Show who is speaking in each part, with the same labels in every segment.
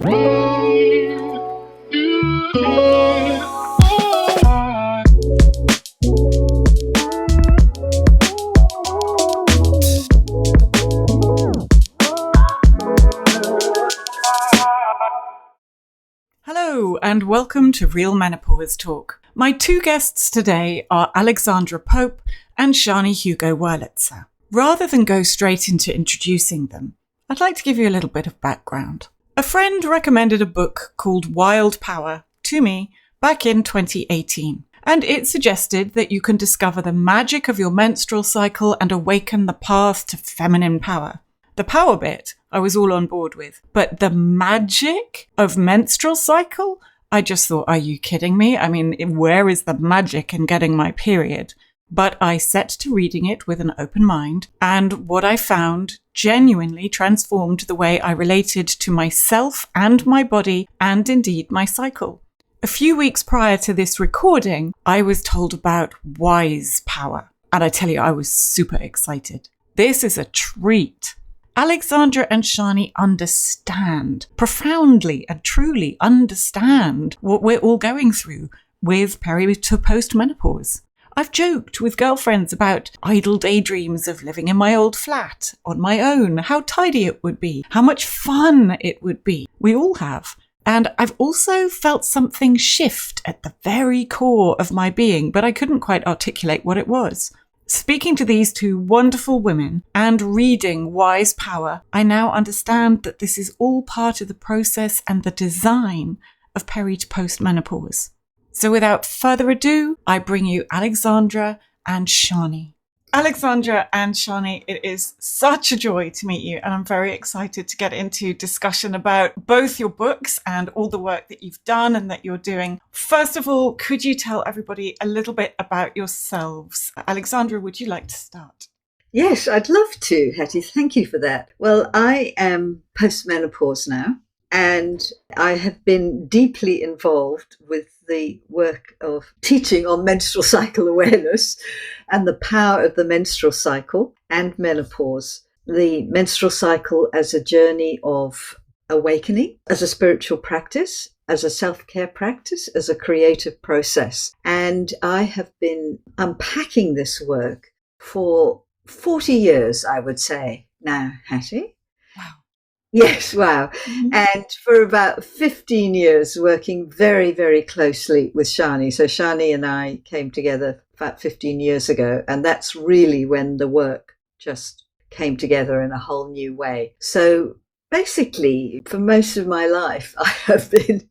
Speaker 1: Hello and welcome to Real Menopause Talk. My two guests today are Alexandra Pope and Sjanie Hugo Wurlitzer. Rather than go straight into introducing them, I'd like to give you a little bit of background. A friend recommended a book called Wild Power to me back in 2018, and it suggested that you can discover the magic of your menstrual cycle and awaken the path to feminine power. The power bit I was all on board with, but the magic of menstrual cycle? I just thought, are you kidding me? I mean, where is the magic in getting my period? But I set to reading it with an open mind, and what I found genuinely transformed the way I related to myself and my body, and indeed my cycle. A few weeks prior to this recording, I was told about Wise Power, and I tell you, I was super excited. This is a treat. Alexandra and Sjanie understand, profoundly and truly understand what we're all going through with peri to post-menopause. I've joked with girlfriends about idle daydreams of living in my old flat on my own, how tidy it would be, how much fun it would be. We all have. And I've also felt something shift at the very core of my being, but I couldn't quite articulate what it was. Speaking to these two wonderful women and reading Wise Power, I now understand that this is all part of the process and the design of peri to post-menopause. So without further ado, I bring you Alexandra and Sjanie. Alexandra and Sjanie, it is such a joy to meet you, and I'm very excited to get into discussion about both your books and all the work that you've done and that you're doing. First of all, could you tell everybody a little bit about yourselves? Alexandra, would you like to start?
Speaker 2: Yes, I'd love to, Hattie. Thank you for that. Well, I am post-menopause now, and I have been deeply involved with the work of teaching on menstrual cycle awareness and the power of the menstrual cycle and menopause. The menstrual cycle as a journey of awakening, as a spiritual practice, as a self-care practice, as a creative process. And I have been unpacking this work for 40 years, I would say now, Hattie. Yes, wow. Mm-hmm. And for about 15 years working very, very closely with Sjanie. So Sjanie and I came together about 15 years ago, and that's really when the work just came together in a whole new way. So basically, for most of my life, I have been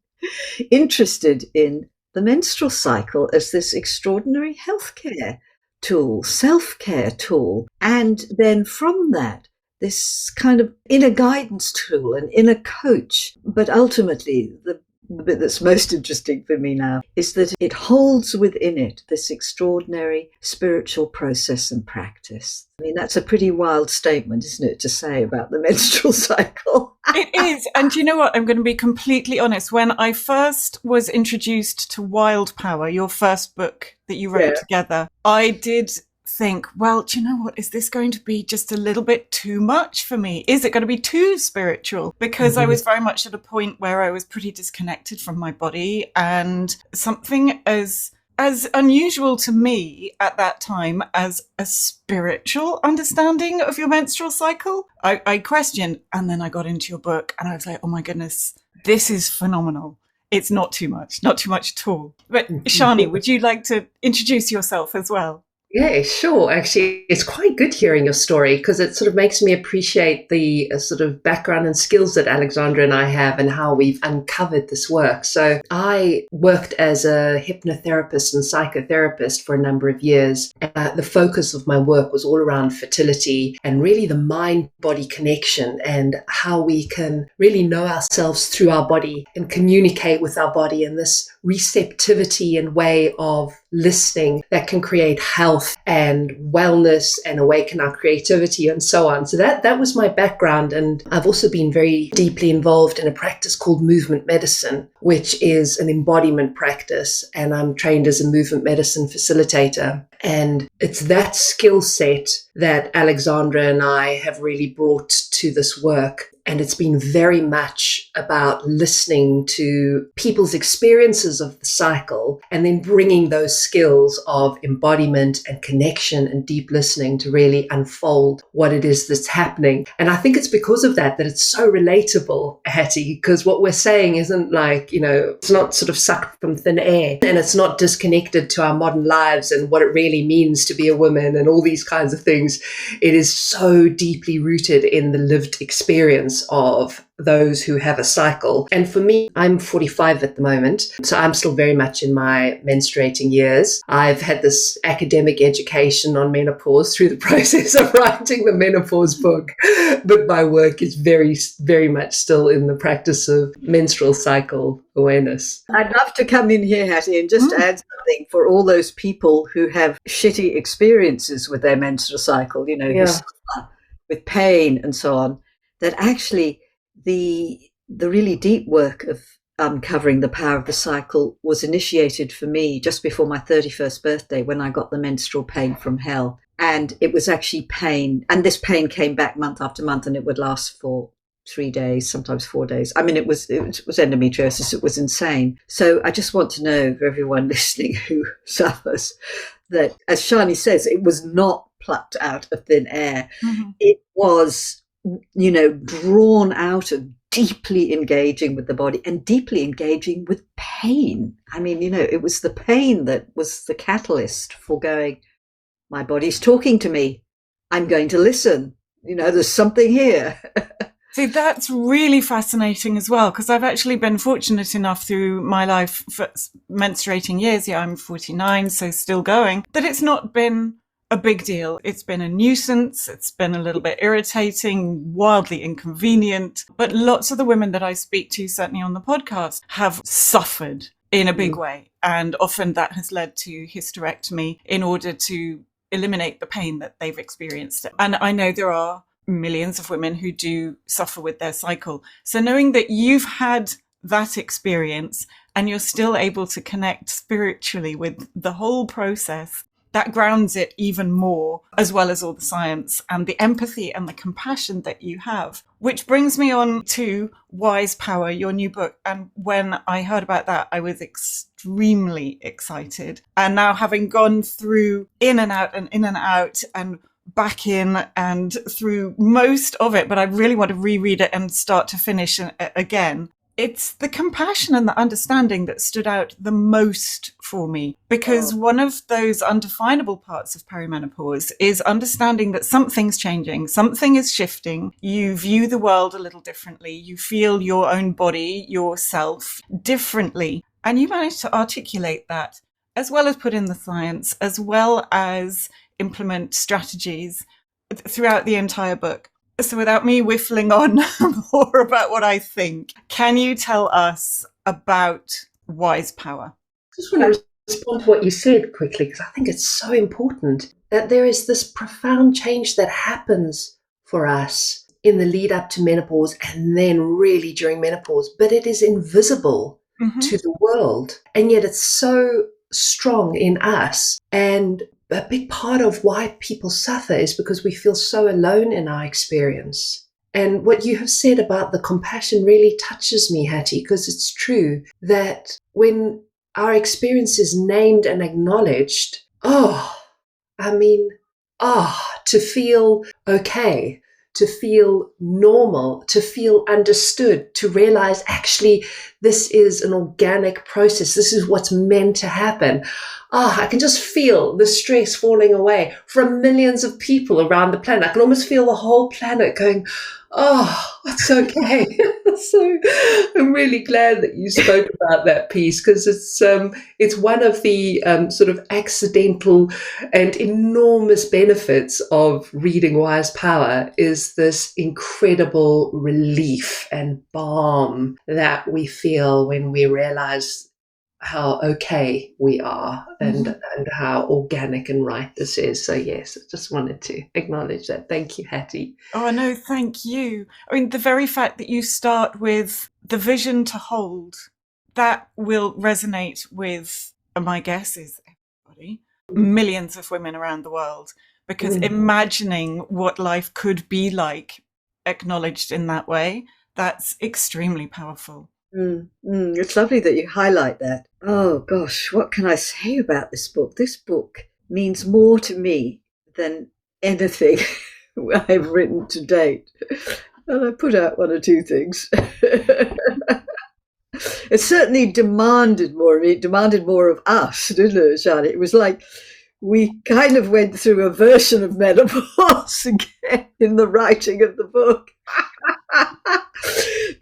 Speaker 2: interested in the menstrual cycle as this extraordinary healthcare tool, self-care tool. And then from that, this kind of inner guidance tool, an inner coach. But ultimately, the bit that's most interesting for me now is that it holds within it this extraordinary spiritual process and practice. I mean, that's a pretty wild statement, isn't it, to say about the menstrual cycle?
Speaker 1: It is. And you know what? I'm going to be completely honest. When I first was introduced to Wild Power, your first book that you wrote together, I did think, well, do you know what? Is this going to be just a little bit too much for me? Is it going to be too spiritual? Because I was very much at a point where I was pretty disconnected from my body, and something as unusual to me at that time as a spiritual understanding of your menstrual cycle, I questioned. And then I got into your book and I was like, oh my goodness, this is phenomenal. It's not too much at all. But Sjanie, would you like to introduce yourself as well?
Speaker 3: Yeah, sure. Actually, it's quite good hearing your story because it sort of makes me appreciate the sort of background and skills that Alexandra and I have and how we've uncovered this work. So I worked as a hypnotherapist and psychotherapist for a number of years. The focus of my work was all around fertility and really the mind-body connection and how we can really know ourselves through our body and communicate with our body in this receptivity and way of listening that can create health and wellness and awaken our creativity and so on. So that was my background. And I've also been very deeply involved in a practice called movement medicine, which is an embodiment practice. And I'm trained as a movement medicine facilitator. And it's that skill set that Alexandra and I have really brought to this work. And it's been very much about listening to people's experiences of the cycle and then bringing those skills of embodiment and connection and deep listening to really unfold what it is that's happening. And I think it's because of that it's so relatable, Hattie, because what we're saying isn't like, it's not sort of sucked from thin air, and it's not disconnected to our modern lives and what it really means to be a woman and all these kinds of things. It is so deeply rooted in the lived experience of those who have a cycle. And for me, I'm 45 at the moment, so I'm still very much in my menstruating years. I've had this academic education on menopause through the process of writing the menopause book, but my work is very, very much still in the practice of menstrual cycle awareness.
Speaker 2: I'd love to come in here, Hattie, and just add something for all those people who have shitty experiences with their menstrual cycle, who suffer with pain and so on, that actually the really deep work of uncovering the power of the cycle was initiated for me just before my 31st birthday, when I got the menstrual pain from hell. And it was actually pain. And this pain came back month after month, and it would last for 3 days, sometimes 4 days. I mean, it was endometriosis. It was insane. So I just want to know for everyone listening who suffers that, as Sjanie says, it was not plucked out of thin air. Mm-hmm. It was, drawn out of deeply engaging with the body and deeply engaging with pain. I mean, it was the pain that was the catalyst for going, my body's talking to me. I'm going to listen. There's something here.
Speaker 1: See, that's really fascinating as well, because I've actually been fortunate enough through my life for menstruating years. Yeah, I'm 49, so still going, that it's not been a big deal. It's been a nuisance. It's been a little bit irritating, wildly inconvenient. But lots of the women that I speak to, certainly on the podcast, have suffered in a big way. And often that has led to hysterectomy in order to eliminate the pain that they've experienced. And I know there are millions of women who do suffer with their cycle. So knowing that you've had that experience and you're still able to connect spiritually with the whole process, that grounds it even more, as well as all the science and the empathy and the compassion that you have. Which brings me on to Wise Power, your new book. And when I heard about that, I was extremely excited. And now, having gone through in and out and back in and through most of it, but I really want to reread it and start to finish again. It's the compassion and the understanding that stood out the most for me, because one of those undefinable parts of perimenopause is understanding that something's changing, something is shifting. You view the world a little differently. You feel your own body, yourself differently. And you manage to articulate that, as well as put in the science, as well as implement strategies throughout the entire book. So without me whiffling on more about what I think, can you tell us about Wise Power?
Speaker 3: I just want to respond to what you said quickly, because I think it's so important that there is this profound change that happens for us in the lead up to menopause and then really during menopause, but it is invisible to the world. And yet it's so strong in us. And a big part of why people suffer is because we feel so alone in our experience. And what you have said about the compassion really touches me, Hattie, because it's true that when our experience is named and acknowledged, to feel okay, to feel normal, to feel understood, to realize actually this is an organic process. This is what's meant to happen. I can just feel the stress falling away from millions of people around the planet. I can almost feel the whole planet going, it's okay. So I'm really glad that you spoke about that piece, because it's one of the sort of accidental and enormous benefits of reading Wise Power is this incredible relief and balm that we feel when we realize how okay we are and how organic and right this is. So yes, I just wanted to acknowledge that. Thank you, Hattie.
Speaker 1: Oh no, thank you. I mean, the very fact that you start with the vision to hold, that will resonate with, my guess is everybody, millions of women around the world, because imagining what life could be like acknowledged in that way, that's extremely powerful.
Speaker 2: It's lovely that you highlight that. Oh gosh, what can I say about this book? This book means more to me than anything I've written to date. And I put out one or two things. It certainly demanded more of me. It demanded more of us, didn't it, Sjanie? It was like we kind of went through a version of menopause again in the writing of the book,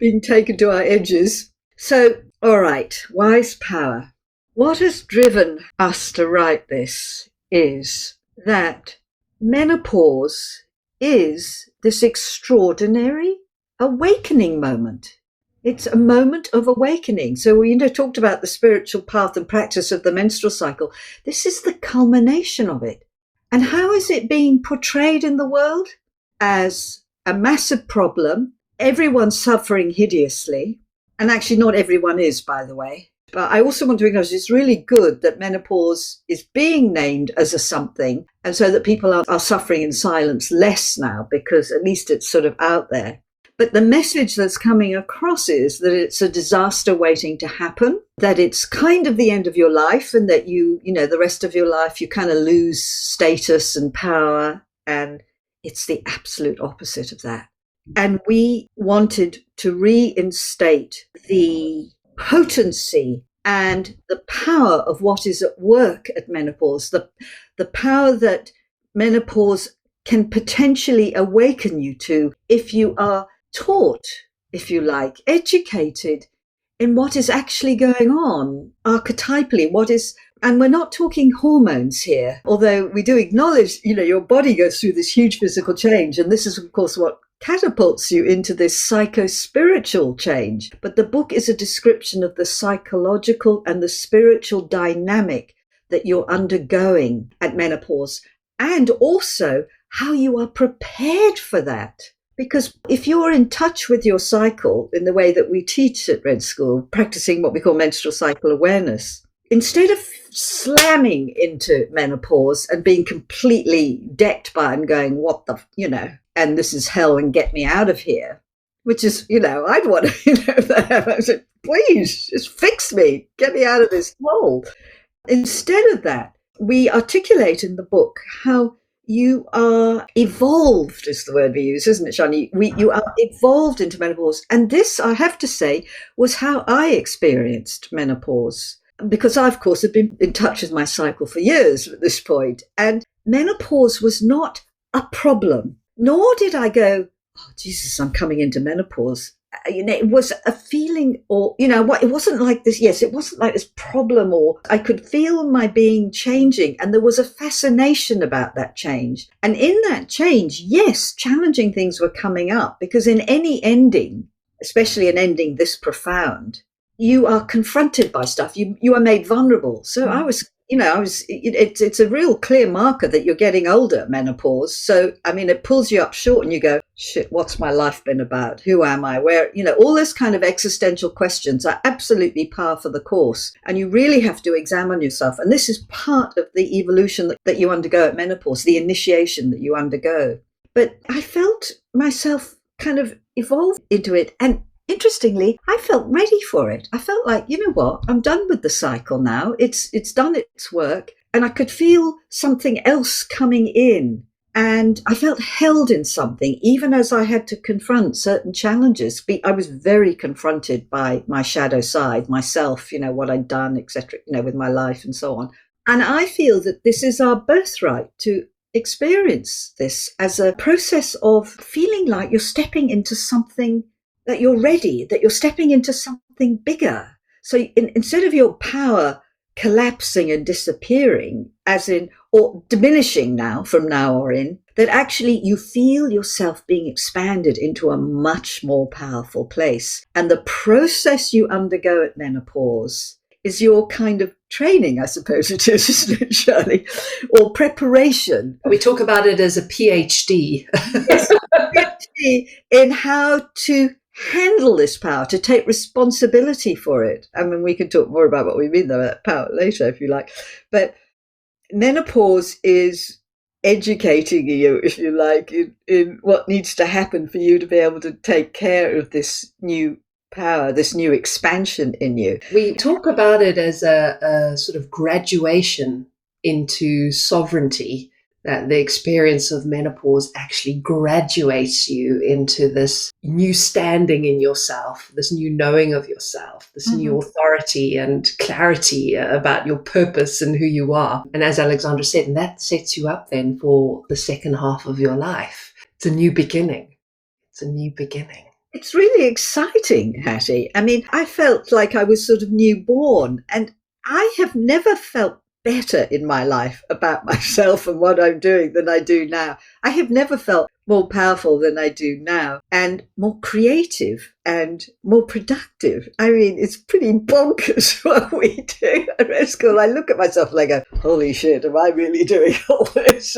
Speaker 2: being taken to our edges. So, all right, wise power. What has driven us to write this is that menopause is this extraordinary awakening moment. It's a moment of awakening. So we talked about the spiritual path and practice of the menstrual cycle. This is the culmination of it. And how is it being portrayed in the world? As a massive problem, everyone's suffering hideously. And actually not everyone is, by the way. But I also want to acknowledge it's really good that menopause is being named as a something, and so that people are suffering in silence less now, because at least it's sort of out there. But the message that's coming across is that it's a disaster waiting to happen, that it's kind of the end of your life, and that the rest of your life, you kind of lose status and power. And it's the absolute opposite of that. And we wanted to reinstate the potency and the power of what is at work at menopause, the power that menopause can potentially awaken you to if you are taught, if you like, educated in what is actually going on archetypally, and we're not talking hormones here, although we do acknowledge, your body goes through this huge physical change. And this is, of course, what catapults you into this psycho-spiritual change. But the book is a description of the psychological and the spiritual dynamic that you're undergoing at menopause, and also how you are prepared for that. Because if you're in touch with your cycle in the way that we teach at Red School, practicing what we call menstrual cycle awareness, instead of slamming into menopause and being completely decked by and going, what the, and this is hell and get me out of here, which is, I'd want to, I said, please just fix me, get me out of this hole. Instead of that, we articulate in the book how you are evolved, is the word we use, isn't it, Sjanie? You are evolved into menopause. And this, I have to say, was how I experienced menopause. Because I, of course, have been in touch with my cycle for years at this point. And menopause was not a problem, nor did I go, oh, Jesus, I'm coming into menopause. It was a feeling, or, it wasn't like this. Yes, it wasn't like this problem, or I could feel my being changing. And there was a fascination about that change. And in that change, yes, challenging things were coming up, because in any ending, especially an ending this profound, you are confronted by stuff. You are made vulnerable. So it's a real clear marker that you're getting older, menopause. So, it pulls you up short and you go, shit, what's my life been about? Who am I? Where, all those kind of existential questions are absolutely par for the course. And you really have to examine yourself. And this is part of the evolution that you undergo at menopause, the initiation that you undergo. But I felt myself kind of evolve into it. And interestingly, I felt ready for it. I felt like, what? I'm done with the cycle now. It's done its work. And I could feel something else coming in. And I felt held in something, even as I had to confront certain challenges. I was very confronted by my shadow side, myself, what I'd done, etc., with my life and so on. And I feel that this is our birthright to experience this as a process of feeling like you're stepping into something, that you're ready, that you're stepping into something bigger. So instead of your power collapsing and disappearing, or diminishing now from now on, that actually you feel yourself being expanded into a much more powerful place. And the process you undergo at menopause is your kind of training, I suppose it is, isn't it, Sjanie? Or preparation.
Speaker 3: We talk about it as a PhD.
Speaker 2: Yes, a PhD in how to handle this power, to take responsibility for it. We can talk more about what we mean by that power later, if you like. But menopause is educating you, if you like, in what needs to happen for you to be able to take care of this new power, this new expansion in you.
Speaker 3: We talk about it as a sort of graduation into sovereignty, that the experience of menopause actually graduates you into this new standing in yourself, this new knowing of yourself, this new authority and clarity about your purpose and who you are. And as Alexandra said, and that sets you up then for the second half of your life. It's a new beginning. It's a new beginning.
Speaker 2: It's really exciting, Hattie. I mean, I felt like I was sort of newborn, and I have never felt better in my life about myself and what I'm doing than I do now. I have never felt more powerful than I do now, and more creative and more productive. I mean, it's pretty bonkers what we do at Red School. I look at myself and I go, holy shit, am I really doing all this?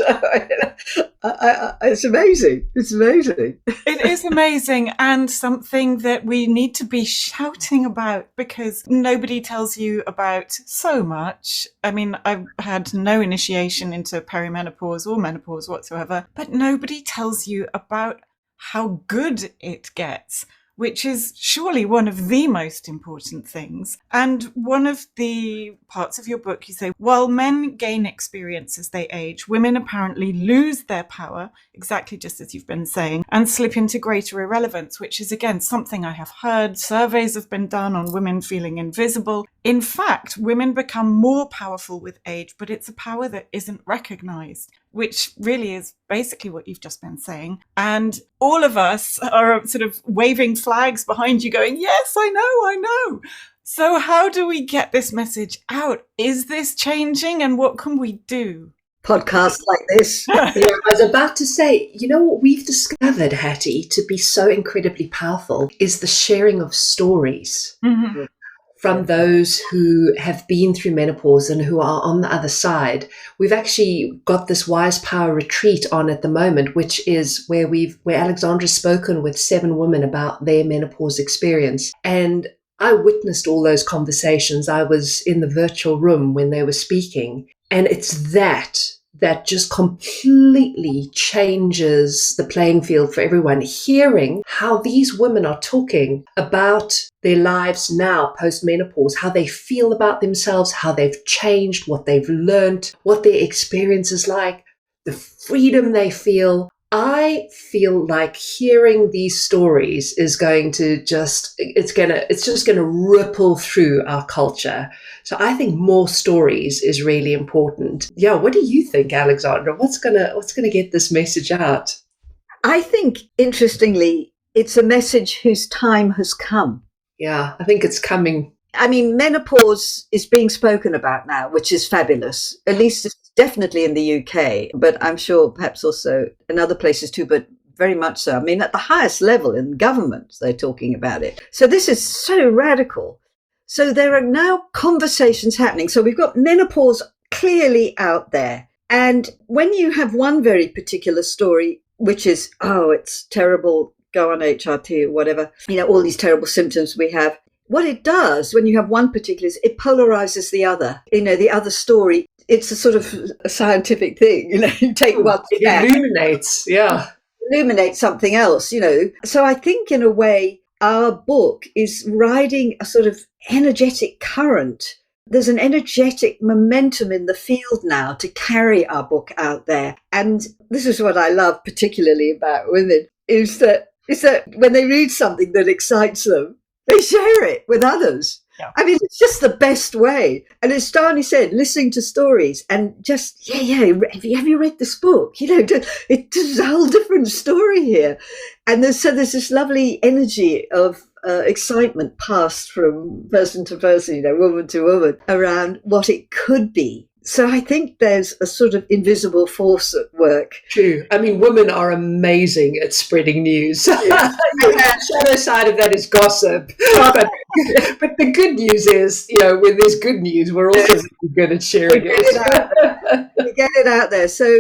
Speaker 2: It's amazing. It's amazing.
Speaker 1: It is amazing, and something that we need to be shouting about, because nobody tells you about so much. I mean, I've had no initiation into perimenopause or menopause whatsoever, but nobody tells you about how good it gets, which is surely one of the most important things. And one of the parts of your book, you say, while men gain experience as they age, women apparently lose their power, exactly just as you've been saying, and slip into greater irrelevance, which is, again, something I have heard. Surveys have been done on women feeling invisible. In fact, women become more powerful with age, but it's a power that isn't recognized, which really is basically what you've just been saying. And all of us are sort of waving flags behind you going, yes, I know. So how do we get this message out? Is this changing, and what can we do?
Speaker 2: Podcasts like this.
Speaker 3: Yeah, I was about to say, you know what we've discovered, Hattie, to be so incredibly powerful is the sharing of stories.
Speaker 1: Mm-hmm.
Speaker 3: From those who have been through menopause and who are on the other side. We've actually got this Wise Power retreat on at the moment, which is where Alexandra's spoken with 7 women about their menopause experience. And I witnessed all those conversations. I was in the virtual room when they were speaking. And it's that just completely changes the playing field for everyone. Hearing how these women are talking about their lives now, post-menopause, how they feel about themselves, how they've changed, what they've learned, what their experience is like, the freedom they feel. I feel like hearing these stories is going to just going to ripple through our culture. So I think more stories is really important. Yeah, what do you think, Alexandra? What's gonna get this message out?
Speaker 2: I think, interestingly, it's a message whose time has come.
Speaker 3: Yeah, I think it's coming.
Speaker 2: I mean, menopause is being spoken about now, which is fabulous. At least it's definitely in the UK, but I'm sure perhaps also in other places too, but very much so. I mean, at the highest level in government, they're talking about it. So this is so radical. So there are now conversations happening. So we've got menopause clearly out there. And when you have one very particular story, which is, oh, it's terrible, go on HRT or whatever, all these terrible symptoms we have. What it does when you have one particular, it polarizes the other. The other story, it's a sort of a scientific thing. You take one thing out.
Speaker 3: It illuminates, yeah.
Speaker 2: Illuminate something else, So I think in a way, our book is riding a sort of energetic current. There's an energetic momentum in the field now to carry our book out there. And this is what I love particularly about women, is that when they read something that excites them, they share it with others. Yeah. I mean, it's just the best way. And as Sjanie said, listening to stories and just, have you read this book? It's a whole different story here. And there's this lovely energy of excitement passed from person to person, woman to woman, around what it could be. So I think there's a sort of invisible force at work.
Speaker 3: True. I mean, women are amazing at spreading news. Yeah. The shadow side of that is gossip. But the good news is, when there's good news, we're also really good at sharing it.
Speaker 2: We get it out there. So,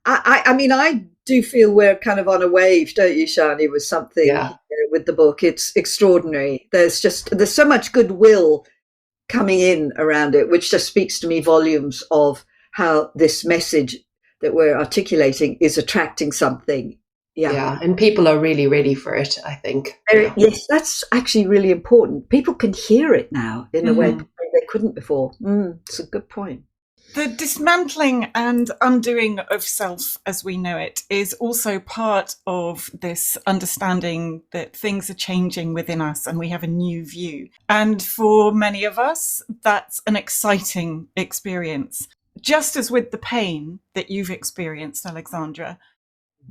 Speaker 2: I mean, I do feel we're kind of on a wave, don't you, Sjanie, with something with the book. It's extraordinary. There's so much goodwill coming in around it, which just speaks to me volumes of how this message that we're articulating is attracting something.
Speaker 3: Yeah, and people are really ready for it, I think.
Speaker 2: Yes, that's actually really important. People can hear it now in a way they couldn't before. It's a good point.
Speaker 1: The dismantling and undoing of self as we know it is also part of this understanding that things are changing within us and we have a new view. And for many of us, that's an exciting experience. Just as with the pain that you've experienced, Alexandra,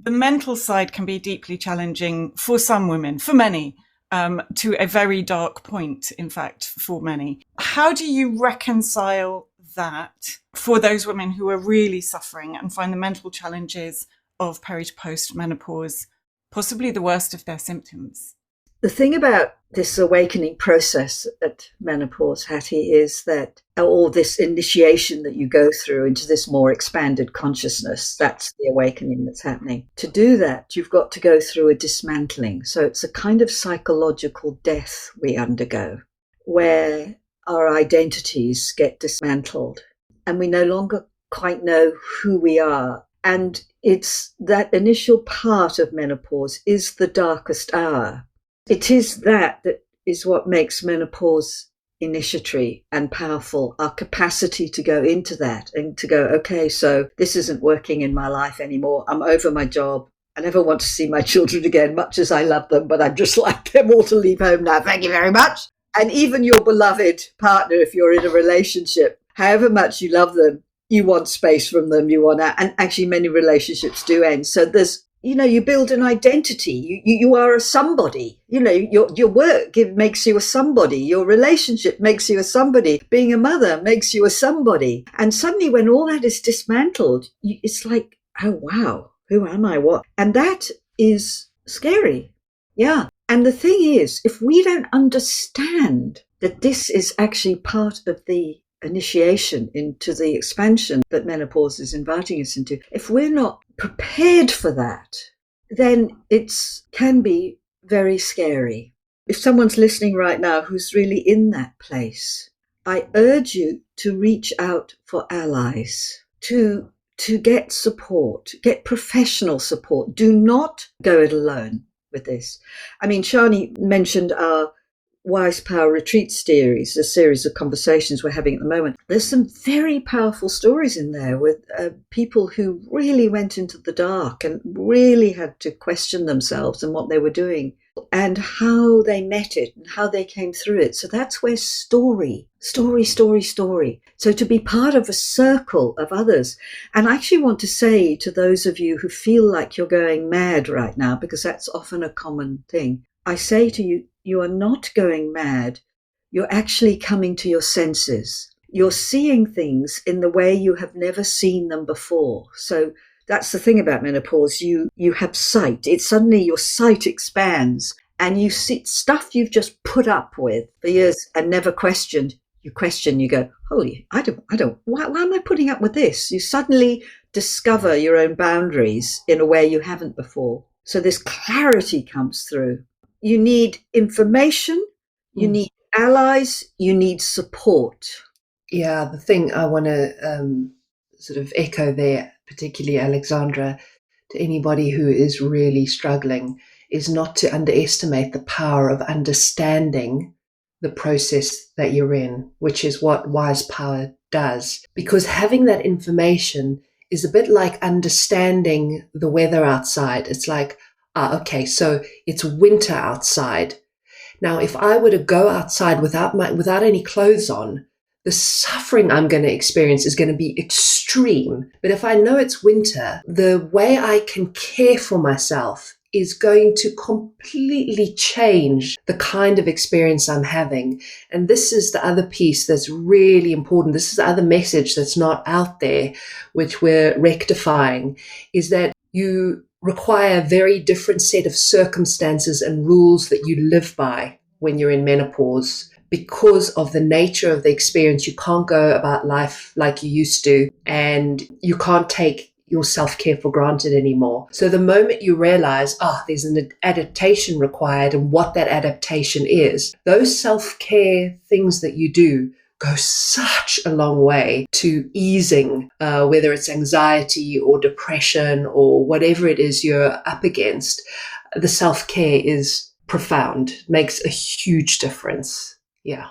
Speaker 1: the mental side can be deeply challenging for some women, for many, to a very dark point, in fact, for many. How do you reconcile that for those women who are really suffering and find the mental challenges of peri to post menopause possibly the worst of their symptoms?
Speaker 2: The thing about this awakening process at menopause, Hattie, is that all this initiation that you go through into this more expanded consciousness, that's the awakening that's happening. To do that, you've got to go through a dismantling. So it's a kind of psychological death we undergo, where our identities get dismantled and we no longer quite know who we are. And it's that initial part of menopause is the darkest hour. It is that is what makes menopause initiatory and powerful, our capacity to go into that and to go, okay, so this isn't working in my life anymore. I'm over my job. I never want to see my children again, much as I love them, but I'd just like them all to leave home now. Thank you very much. And even your beloved partner, if you're in a relationship, however much you love them, you want space from them, you want that. And actually many relationships do end. So there's, you build an identity. You are a somebody. Your work makes you a somebody. Your relationship makes you a somebody. Being a mother makes you a somebody. And suddenly when all that is dismantled, it's like, oh, wow, who am I? What? And that is scary. Yeah. And the thing is, if we don't understand that this is actually part of the initiation into the expansion that menopause is inviting us into, if we're not prepared for that, then it can be very scary. If someone's listening right now who's really in that place, I urge you to reach out for allies, to get support, get professional support. Do not go it alone with this. I mean, Sjanie mentioned our Wise Power Retreat series, a series of conversations we're having at the moment. There's some very powerful stories in there with people who really went into the dark and really had to question themselves and what they were doing and how they met it and how they came through it. So that's where story. So to be part of a circle of others. And I actually want to say to those of you who feel like you're going mad right now, because that's often a common thing, I say to you, you are not going mad. You're actually coming to your senses. You're seeing things in the way you have never seen them before. So that's the thing about menopause. You have sight. It's suddenly your sight expands and you see stuff you've just put up with for years and never questioned. You question, you go, holy, why am I putting up with this? You suddenly discover your own boundaries in a way you haven't before. So this clarity comes through. You need information, you need allies, you need support.
Speaker 3: Yeah, the thing I want to sort of echo there, particularly Alexandra, to anybody who is really struggling, is not to underestimate the power of understanding the process that you're in, which is what Wise Power does. Because having that information is a bit like understanding the weather outside. It's like, okay, so it's winter outside. Now, if I were to go outside without any clothes on, the suffering I'm going to experience is going to be extreme. But if I know it's winter, the way I can care for myself is going to completely change the kind of experience I'm having. And this is the other piece that's really important. This is the other message that's not out there, which we're rectifying, is that you require a very different set of circumstances and rules that you live by when you're in menopause. Because of the nature of the experience, you can't go about life like you used to, and you can't take your self-care for granted anymore. So the moment you realize, there's an adaptation required and what that adaptation is, those self-care things that you do goes such a long way to easing, whether it's anxiety or depression or whatever it is you're up against. The self-care is profound, makes a huge difference. Yeah.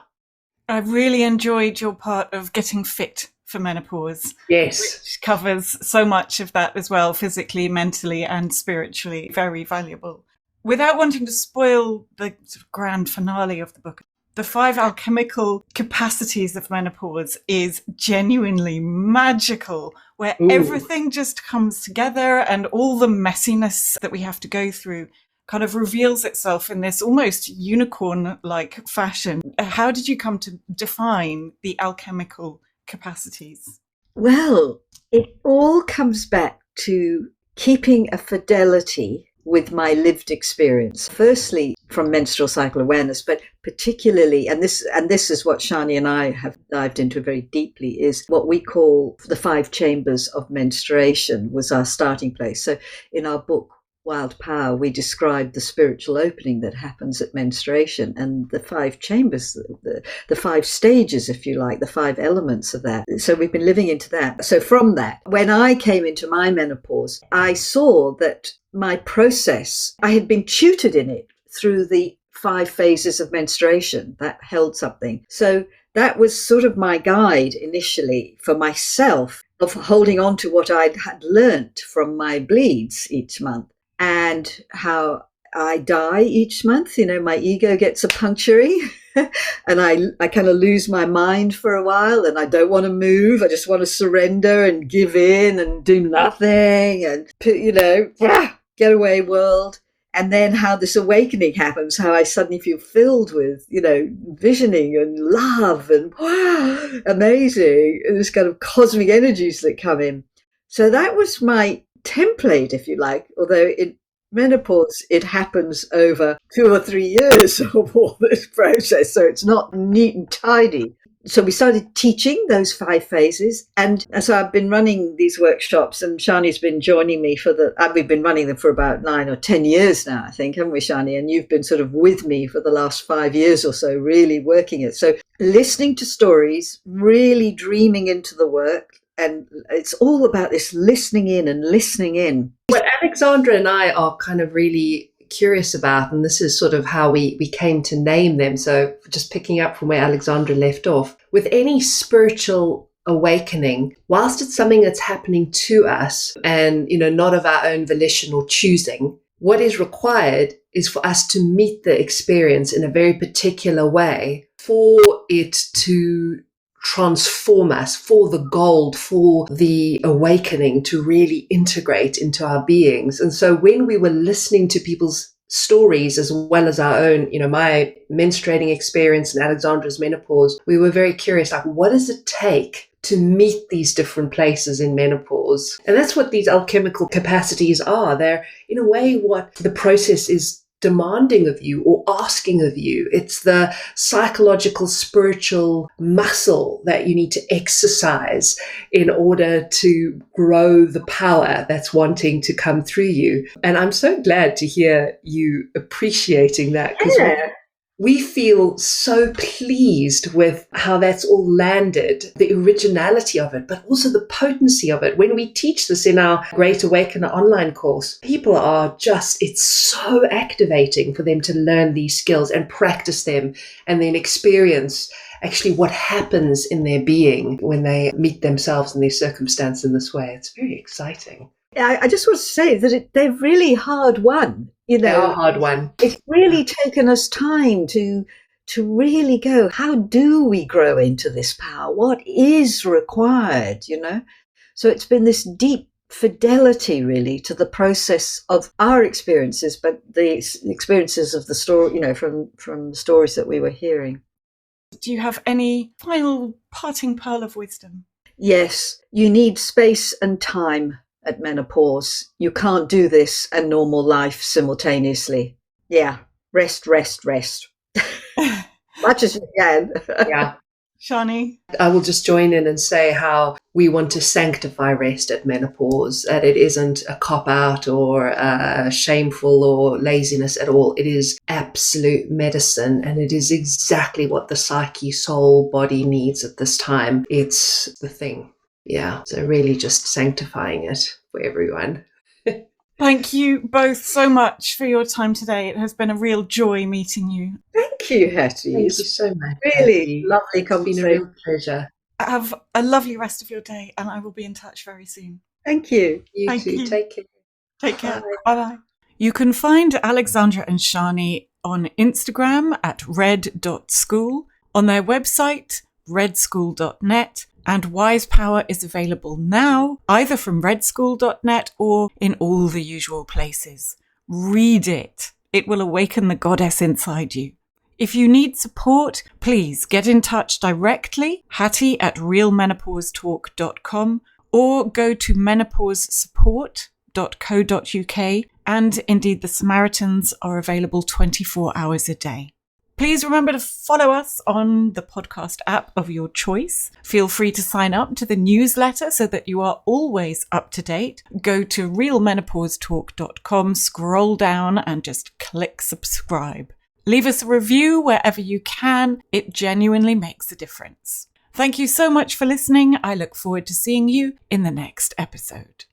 Speaker 1: I really enjoyed your part of getting fit for menopause.
Speaker 3: Yes.
Speaker 1: Which covers so much of that as well, physically, mentally, and spiritually. Very valuable. Without wanting to spoil the sort of grand finale of the book, the 5 alchemical capacities of menopause is genuinely magical, where everything just comes together and all the messiness that we have to go through kind of reveals itself in this almost unicorn-like fashion. How did you come to define the alchemical capacities?
Speaker 2: Well, it all comes back to keeping a fidelity with my lived experience. Firstly, from menstrual cycle awareness, but particularly, and this is what Sjanie and I have dived into very deeply, is what we call the 5 chambers of menstruation was our starting place. So in our book, Wild Power, we described the spiritual opening that happens at menstruation and the 5 chambers, the 5 stages, if you like, the 5 elements of that. So we've been living into that. So from that, when I came into my menopause, I saw that my process, I had been tutored in it through the 5 phases of menstruation. That held something. So that was sort of my guide initially for myself of holding on to what I had learnt from my bleeds each month. And how I die each month, my ego gets a puncturing and I kind of lose my mind for a while and I don't want to move. I just want to surrender and give in and do nothing and, get away world. And then how this awakening happens, how I suddenly feel filled with, visioning and love and amazing, and this kind of cosmic energies that come in. So that was my template, if you like, although in menopause it happens over 2 or 3 years of all this process, so it's not neat and tidy. So we started teaching those 5 phases, and so I've been running these workshops, and Sjanie's been joining me we've been running them for about 9 or 10 years now, I think, haven't we, Sjanie? And you've been sort of with me for the last 5 years or so, really working it. So listening to stories, really dreaming into the work. And it's all about this listening in.
Speaker 3: What Alexandra and I are kind of really curious about, and this is sort of how we came to name them. So just picking up from where Alexandra left off, with any spiritual awakening, whilst it's something that's happening to us and, not of our own volition or choosing, what is required is for us to meet the experience in a very particular way for it to transform us, for the gold, for the awakening to really integrate into our beings. And so when we were listening to people's stories as well as our own, my menstruating experience and Alexandra's menopause, we were very curious, like, what does it take to meet these different places in menopause? And that's what these alchemical capacities are. They're, in a way, what the process is demanding of you or asking of you. It's the psychological, spiritual muscle that you need to exercise in order to grow the power that's wanting to come through you. And I'm so glad to hear you appreciating that, because we feel so pleased with how that's all landed, the originality of it, but also the potency of it. When we teach this in our Great Awakener online course, people are it's so activating for them to learn these skills and practice them and then experience actually what happens in their being when they meet themselves and their circumstance in this way. It's very exciting.
Speaker 2: I just want to say that they're really hard won.
Speaker 3: They are hard won.
Speaker 2: It's really taken us time to really go, how do we grow into this power? What is required, So it's been this deep fidelity, really, to the process of our experiences, but the experiences of the story, from stories that we were hearing.
Speaker 1: Do you have any final parting pearl of wisdom?
Speaker 2: Yes, you need space and time at menopause. You can't do this and normal life simultaneously. Yeah, rest. Much as you can.
Speaker 3: Yeah.
Speaker 1: Sjanie?
Speaker 3: I will just join in and say how we want to sanctify rest at menopause, that it isn't a cop-out or shameful or laziness at all. It is absolute medicine, and it is exactly what the psyche, soul, body needs at this time. It's the thing. Yeah, so really just sanctifying it for everyone.
Speaker 1: Thank you both so much for your time today. It has been a real joy meeting you.
Speaker 2: Thank you, Hattie.
Speaker 3: Thank you so much.
Speaker 2: Really
Speaker 3: Hattie.
Speaker 2: lovely
Speaker 3: It's been a
Speaker 2: conversation.
Speaker 3: real pleasure.
Speaker 1: Have a lovely rest of your day, and I will be in touch very soon.
Speaker 2: Thank you.
Speaker 3: You
Speaker 1: Thank
Speaker 3: too.
Speaker 1: you.
Speaker 3: Take care.
Speaker 1: Take care.
Speaker 3: Bye.
Speaker 1: Bye-bye. You can find Alexandra and Sjanie on Instagram at red.school, on their website, redschool.net, and Wise Power is available now, either from redschool.net or in all the usual places. Read it. It will awaken the goddess inside you. If you need support, please get in touch directly, hattie@realmenopausetalk.com, or go to menopausesupport.co.uk, and indeed the Samaritans are available 24 hours a day. Please remember to follow us on the podcast app of your choice. Feel free to sign up to the newsletter so that you are always up to date. Go to realmenopausetalk.com, scroll down and just click subscribe. Leave us a review wherever you can. It genuinely makes a difference. Thank you so much for listening. I look forward to seeing you in the next episode.